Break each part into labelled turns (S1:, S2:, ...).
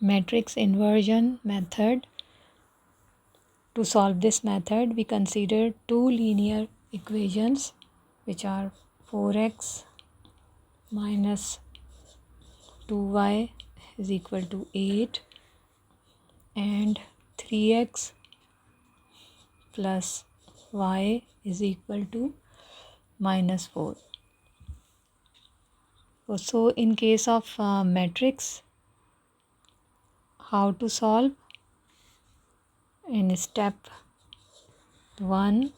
S1: matrix inversion method. To solve this method, we consider two linear equations which are 4x minus 2y is equal to 8 and 3x plus y is equal to minus 4. So in case of matrix, how to solve? In step 1,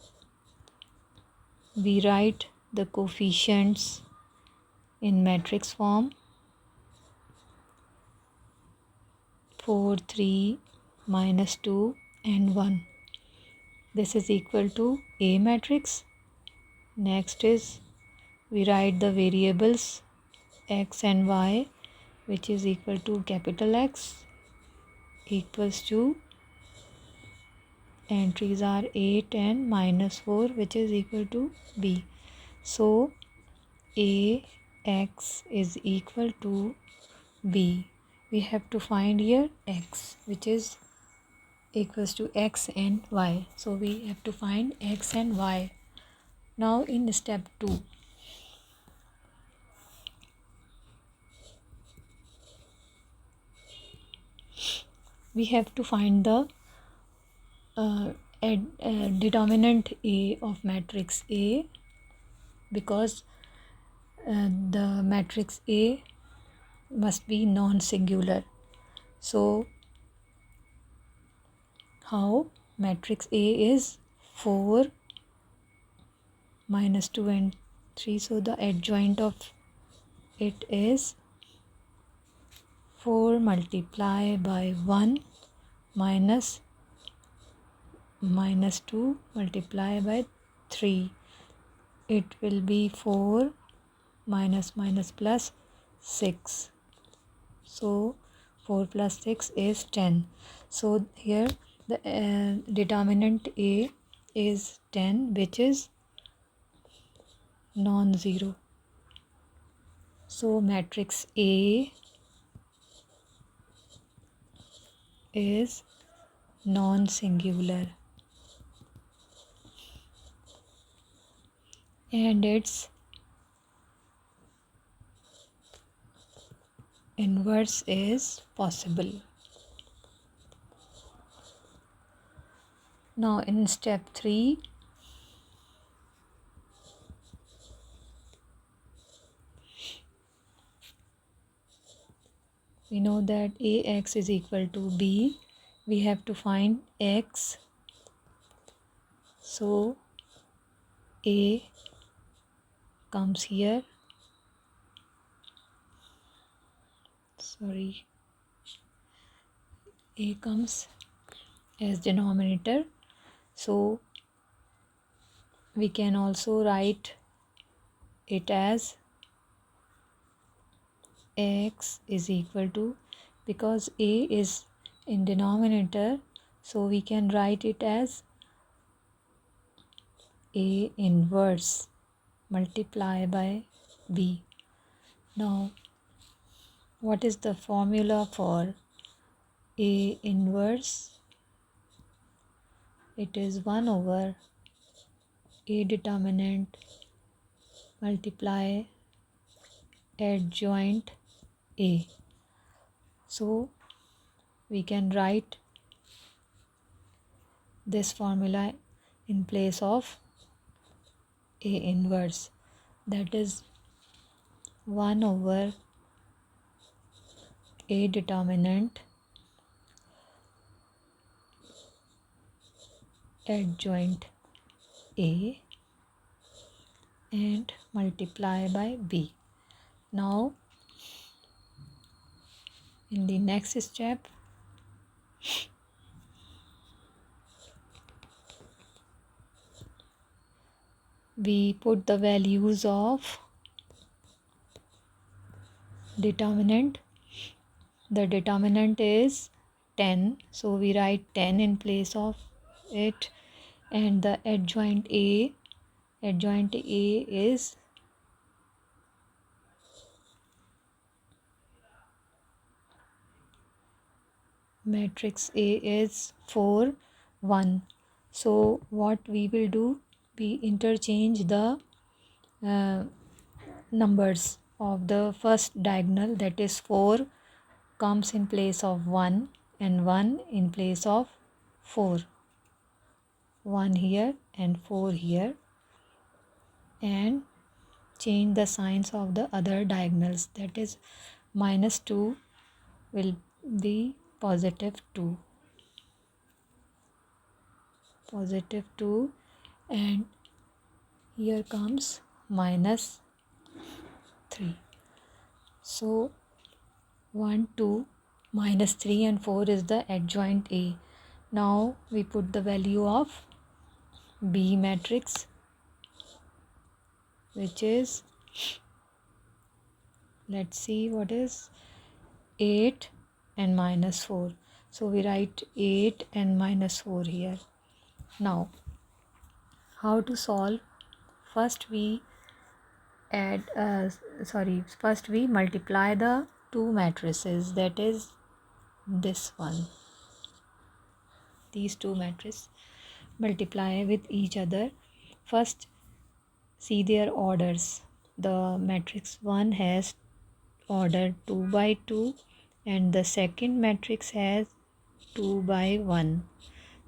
S1: we write the coefficients in matrix form: 4, 3, minus 2 and 1. This is equal to A matrix. Next is we write the variables x and y, which is equal to capital X equals to entries are 8 and minus 4, which is equal to B. So Ax is equal to B. We have to find here x, which is equals to x and y. So we have to find x and y. Now in step 2, we have to find the determinant A of matrix A, because the matrix A must be non-singular. So how? Matrix A is 4 minus 2 and 3, so the adjoint of it is 4 multiplied by 1 minus 2 multiplied by 3. It will be 4 minus plus 6. So 4 plus 6 is 10. So here the determinant A is 10, which is non-zero. So matrix A is non-singular and its inverse is possible. Now in step 3, we know that Ax is equal to B. We have to find x. So A comes here. A comes as denominator. So we can also write it as x is equal to, because A is in denominator, so we can write it as A inverse multiplied by B. Now what is the formula for A inverse? It is 1 over A determinant multiply adjoint A. So we can write this formula in place of A inverse, that is 1 over A determinant adjoint A and multiply by B. Now in the next step, we put the values of determinant. The determinant is 10, so we write 10 in place of it, and the adjoint A is matrix A is 4 1. So what we will do, we interchange the uh, numbers of the first diagonal, that is 4 comes in place of 1 and 1 in place of 4. 1 here and 4 here, and change the signs of the other diagonals, that is minus 2 will be positive 2, positive 2, and here comes minus 3. So 1 2 minus 3 and 4 is the adjoint A. Now we put the value of B matrix, which is, let's see what is 8 and minus 4. So we write 8 and minus 4 here. Now how to solve? First we first we multiply the two matrices, that is this one, these two matrices, multiply with each other. First see their orders. The matrix 1 has order 2 by 2 and the second matrix has 2 by 1.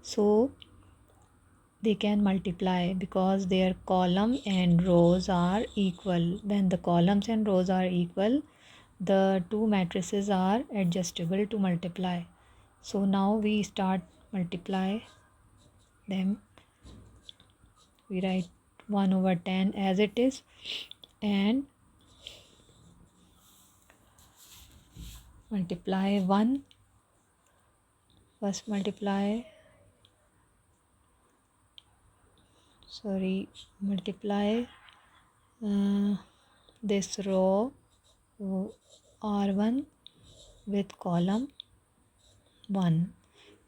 S1: So they can multiply because their column and rows are equal. When the columns and rows are equal, the two matrices are adjustable to multiply. So now we start multiply them. We write 1 over 10 as it is, and multiply 1. First multiply this row R1 with column 1.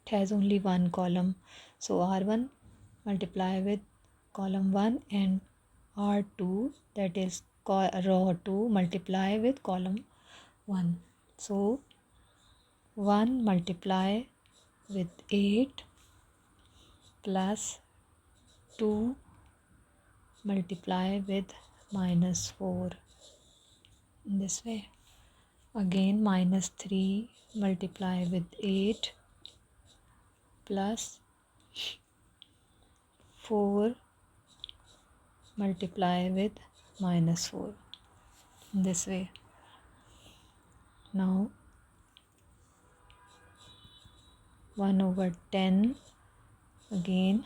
S1: It has only one column, so R1 multiply with column 1, and R2, that is row 2, multiply with column 1. So 1 multiply with 8 plus 2 multiply with minus 4, in this way. Again minus 3 multiply with 8 plus 4 multiply with minus 4, in this way. Now 1 over 10, again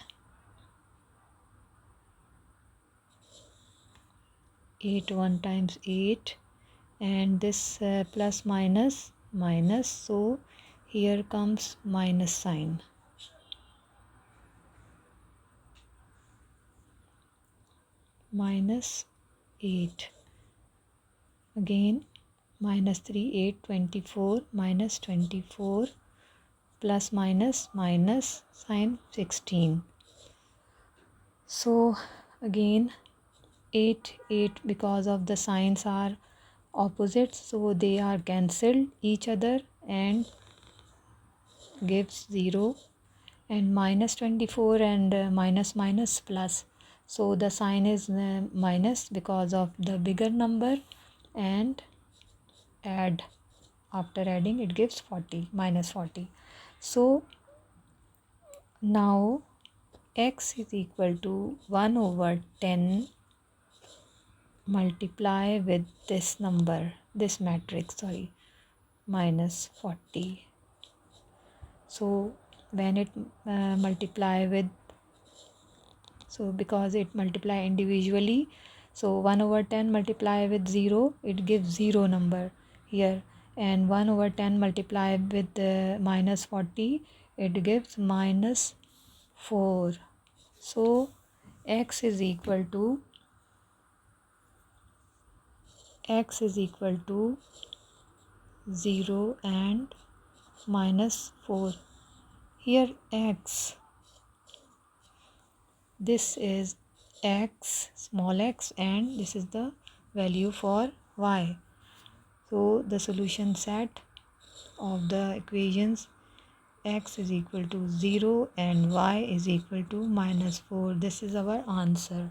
S1: 8 1 times 8, and this plus minus minus, so here comes minus sign. Minus 8, again minus 3 8 24 minus 24 plus minus minus sign 16. So again 8 8, because of the signs are opposite, so they are cancelled each other and gives 0, and minus 24 and minus minus plus, so the sign is minus because of the bigger number, and add, after adding it gives 40, minus 40. So now x is equal to 1 over 10 multiply with this number, this matrix, minus 40. So when it multiply with, so because it multiply individually, so 1 over 10 multiply with 0, it gives 0 number here, and 1 over 10 multiply with minus 40, it gives minus 4. So x is equal to 0 and minus 4. Here x, this is x, small x, and this is the value for y. So the solution set of the equations x is equal to 0 and y is equal to -4. This is our answer.